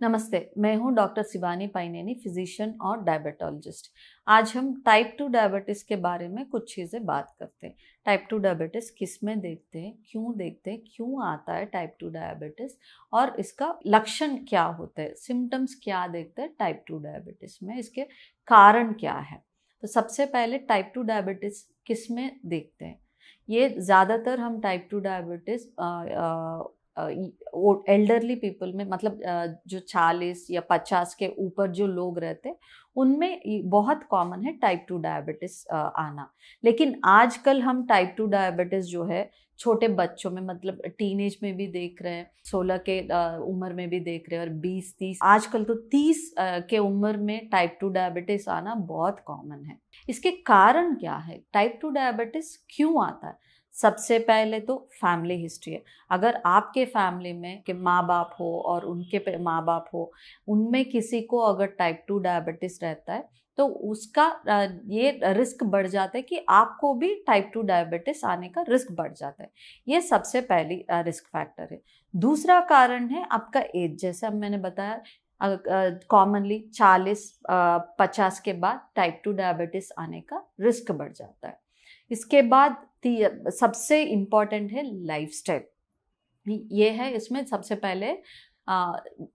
नमस्ते, मैं हूं डॉक्टर शिवानी पाइनेनी, फिजिशियन और डायबिटोलॉजिस्ट। आज हम टाइप 2 डायबिटीज़ के बारे में कुछ चीज़ें बात करते हैं। टाइप 2 डायबिटीज़ किस में देखते हैं, क्यों आता है टाइप 2 डायबिटीज़ और इसका लक्षण क्या होते हैं, सिम्टम्स क्या देखते हैं टाइप 2 डायबिटीज़ में, इसके कारण क्या है। तो सबसे पहले टाइप 2 डायबिटीज़ किस में देखते हैं। ये ज़्यादातर हम टाइप 2 डायबिटीज़ एल्डरली पीपल में, मतलब जो 40 या 50 के ऊपर जो लोग रहते हैं उनमें बहुत कॉमन है टाइप 2 डायबिटीज आना। लेकिन आजकल हम टाइप 2 डायबिटीज जो है छोटे बच्चों में, मतलब टीनेज में भी देख रहे हैं, 16 के उम्र में भी देख रहे हैं, और 20-30, आजकल तो 30 के उम्र में टाइप 2 डायबिटीज आना बहुत कॉमन है। इसके कारण क्या है, टाइप 2 डायबिटीज क्यों आता है। सबसे पहले तो फैमिली हिस्ट्री है। अगर आपके फैमिली में के माँ बाप हो और उनके माँ बाप हो, उनमें किसी को अगर टाइप 2 डायबिटीज रहता है तो उसका ये रिस्क बढ़ जाता है कि आपको भी टाइप 2 डायबिटीज आने का रिस्क बढ़ जाता है। ये सबसे पहली रिस्क फैक्टर है। दूसरा कारण है आपका एज। जैसे अब मैंने बताया, कॉमनली 40-50 के बाद टाइप 2 डायबिटीज आने का रिस्क बढ़ जाता है। इसके बाद सबसे इम्पॉर्टेंट है लाइफस्टाइल। ये है, इसमें सबसे पहले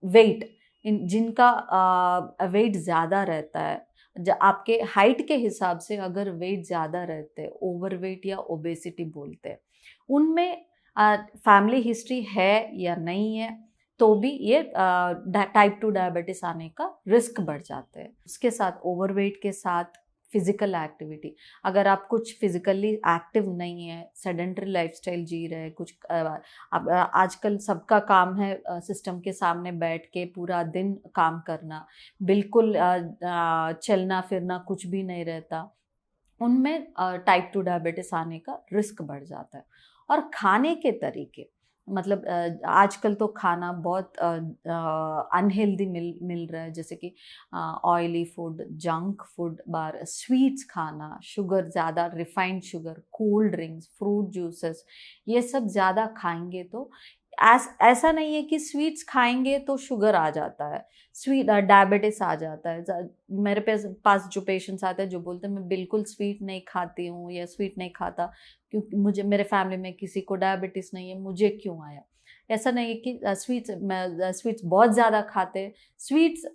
वेट। जिनका वेट ज़्यादा रहता है, आपके हाइट के हिसाब से अगर वेट ज़्यादा रहते हैं, ओवरवेट या ओबेसिटी बोलते हैं, उनमें फैमिली हिस्ट्री है या नहीं है तो भी ये टाइप 2 डायबिटीज आने का रिस्क बढ़ जाते हैं। उसके साथ ओवरवेट के साथ फिजिकल एक्टिविटी। अगर आप कुछ फिजिकली एक्टिव नहीं है, सेडेंटरी लाइफस्टाइल जी रहे हैं, कुछ अब आजकल सबका काम है सिस्टम के सामने बैठ के पूरा दिन काम करना, बिल्कुल चलना फिरना कुछ भी नहीं रहता, उनमें टाइप 2 डायबिटीज आने का रिस्क बढ़ जाता है। और खाने के तरीके, मतलब आजकल तो खाना बहुत अनहेल्दी मिल रहा है, जैसे कि ऑयली फूड, जंक फूड, बार स्वीट्स खाना, शुगर ज़्यादा, refined sugar, cold drinks, fruit juices, ये सब ज़्यादा खाएंगे तो ऐसा नहीं है कि स्वीट्स खाएंगे तो शुगर आ जाता है, स्वीट डायबिटीज आ जाता है। मेरे पास जो पेशेंट्स आते हैं जो बोलते हैं मैं बिल्कुल स्वीट नहीं खाती हूँ या स्वीट नहीं खाता क्योंकि मुझे, मेरे फैमिली में किसी को डायबिटीज़ नहीं है, मुझे क्यों आया। ऐसा नहीं है कि स्वीट्स बहुत ज़्यादा खाते हैं। स्वीट्स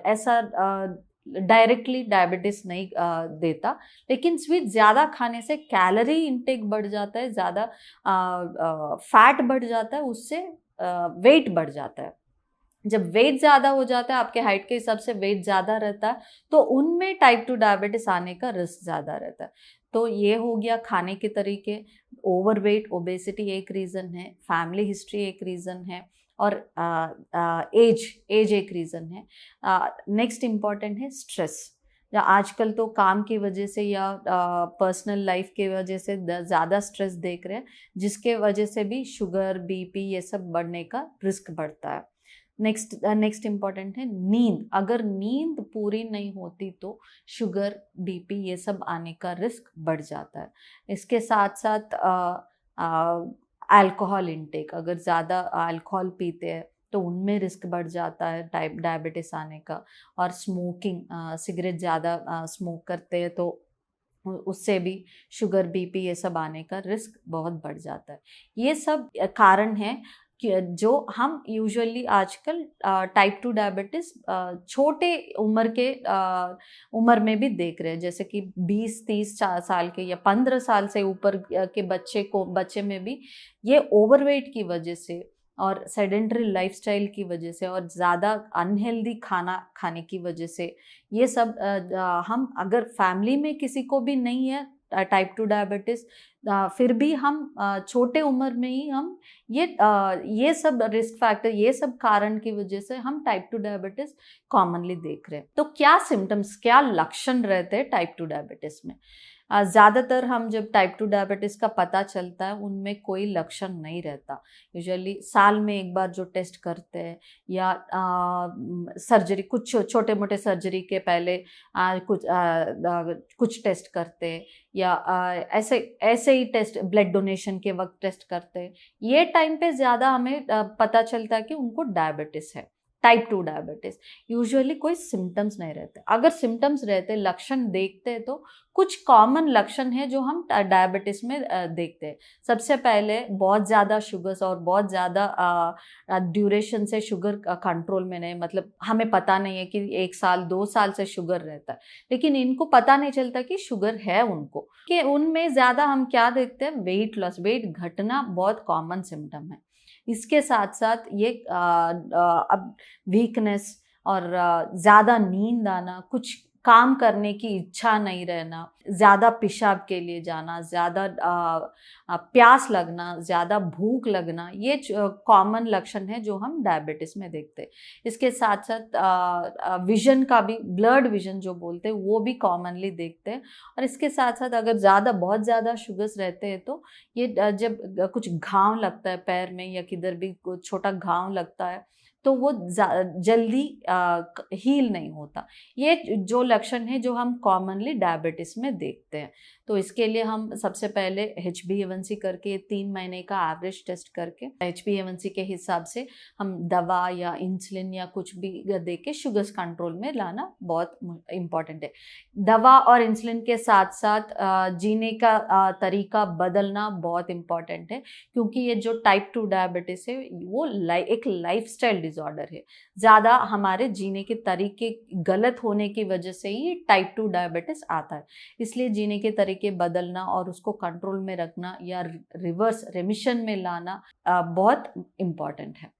ऐसा डायरेक्टली डायबिटीज़ नहीं देता, लेकिन स्वीट ज़्यादा खाने से कैलोरी इंटेक बढ़ जाता है, ज़्यादा फैट बढ़ जाता है, उससे वेट बढ़ जाता है। जब वेट ज़्यादा हो जाता है, आपके हाइट के हिसाब से वेट ज़्यादा रहता है, तो उनमें टाइप 2 डायबिटीज़ आने का रिस्क ज़्यादा रहता है। तो ये हो गया खाने के तरीके। ओवरवेट, ओबेसिटी एक रीज़न है, फैमिली हिस्ट्री एक रीज़न है, और एज एक रीज़न है। नेक्स्ट इम्पॉर्टेंट है स्ट्रेस। या आजकल तो काम की वजह से या पर्सनल लाइफ की वजह से ज़्यादा स्ट्रेस देख रहे हैं, जिसके वजह से भी शुगर, बीपी ये सब बढ़ने का रिस्क बढ़ता है। नेक्स्ट इम्पॉर्टेंट है नींद। अगर नींद पूरी नहीं होती तो शुगर, बीपी ये सब आने का रिस्क बढ़ जाता है। इसके साथ साथ अल्कोहल इंटेक, अगर ज़्यादा अल्कोहल पीते हैं तो उनमें रिस्क बढ़ जाता है टाइप डायबिटीज़ आने का। और स्मोकिंग, सिगरेट ज़्यादा स्मोक करते हैं तो उससे भी शुगर, बीपी ये सब आने का रिस्क बहुत बढ़ जाता है। ये सब कारण हैं जो हम यूजुअली आजकल टाइप 2 डायबिटीज़ छोटे उम्र के उम्र में भी देख रहे हैं, जैसे कि 20-30 साल के या 15 साल से ऊपर के बच्चे में भी ये ओवरवेट की वजह से और सेडेंटरी लाइफस्टाइल की वजह से और ज़्यादा अनहेल्दी खाना खाने की वजह से, ये सब हम अगर फैमिली में किसी को भी नहीं है टाइप 2 डायबिटीज़, फिर भी हम छोटे उम्र में ही हम ये सब रिस्क फैक्टर, ये सब कारण की वजह से हम टाइप 2 डायबिटीज़ कॉमनली देख रहे हैं। तो क्या सिम्टम्स, क्या लक्षण रहते हैं टाइप 2 डायबिटीज़ में। ज़्यादातर हम जब टाइप 2 डायबिटीज़ का पता चलता है उनमें कोई लक्षण नहीं रहता। यूजुअली साल में एक बार जो टेस्ट करते हैं या सर्जरी, कुछ छोटे मोटे सर्जरी के पहले कुछ टेस्ट करते हैं, या ऐसे ही टेस्ट ब्लड डोनेशन के वक्त टेस्ट करते हैं। ये टाइम पे ज़्यादा हमें पता चलता है कि उनको डायबिटीज़ है। टाइप 2 डायबिटीज यूजुअली कोई सिम्टम्स नहीं रहते, अगर सिम्टम्स रहते, लक्षण देखते हैं, तो कुछ कॉमन लक्षण है जो हम डायबिटीज में देखते हैं। सबसे पहले बहुत ज़्यादा शुगर्स और बहुत ज़्यादा ड्यूरेशन से शुगर कंट्रोल में नहीं, मतलब हमें पता नहीं है कि 1 साल 2 साल से शुगर रहता है, लेकिन इनको पता नहीं चलता कि शुगर है उनको, कि उनमें ज़्यादा हम क्या देखते हैं, वेट लॉस, वेट घटना बहुत कॉमन सिम्टम है। इसके साथ साथ ये अब वीकनेस और ज़्यादा नींद आना, कुछ काम करने की इच्छा नहीं रहना, ज़्यादा पेशाब के लिए जाना, ज़्यादा प्यास लगना, ज़्यादा भूख लगना, ये कॉमन लक्षण है जो हम डायबिटीज़ में देखते हैं। इसके साथ साथ विजन का भी, ब्लर्ड विजन जो बोलते हैं, वो भी कॉमनली देखते हैं। और इसके साथ साथ अगर बहुत ज़्यादा शुगर्स रहते हैं तो ये जब कुछ घाव लगता है पैर में या किधर भी कुछ छोटा घाव लगता है तो वो जल्दी हील नहीं होता। ये जो लक्षण है जो हम कॉमनली डायबिटीज में देखते हैं। तो इसके लिए हम सबसे पहले HbA1c करके 3 महीने का एवरेज टेस्ट करके HbA1c के हिसाब से हम दवा या इंसुलिन या कुछ भी दे के शुगर्स कंट्रोल में लाना बहुत इम्पॉर्टेंट है। दवा और इंसुलिन के साथ साथ जीने का तरीका बदलना बहुत इम्पॉर्टेंट है, क्योंकि ये जो टाइप 2 डायबिटीज है वो एक लाइफस्टाइल डिसऑर्डर है। ज़्यादा हमारे जीने के तरीके गलत होने की वजह से ही टाइप 2 डायबिटीज आता है। इसलिए जीने के तरीके बदलना और उसको कंट्रोल में रखना या रिवर्स रेमिशन में लाना बहुत इम्पॉर्टेंट है।